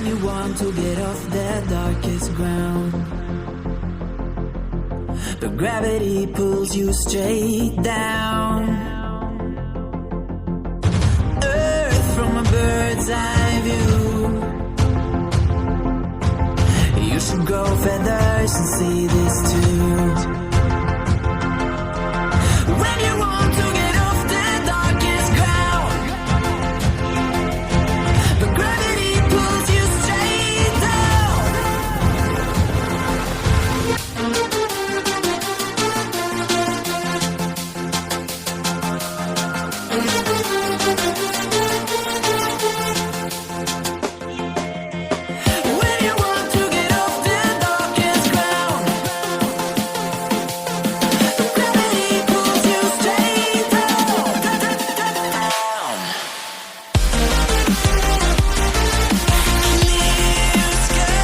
you want to get off the darkest ground, but gravity pulls you straight down. Earth from a bird's eye view. You should grow feathers and see this too. When you want to get off the darkest ground, but gravity pulls you straight down. When you want to get off the darkest ground, but gravity pulls you straight down. Clear sky.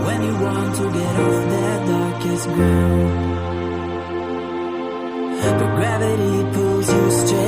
When you want to get off the darkest ground, but gravity pulls you straight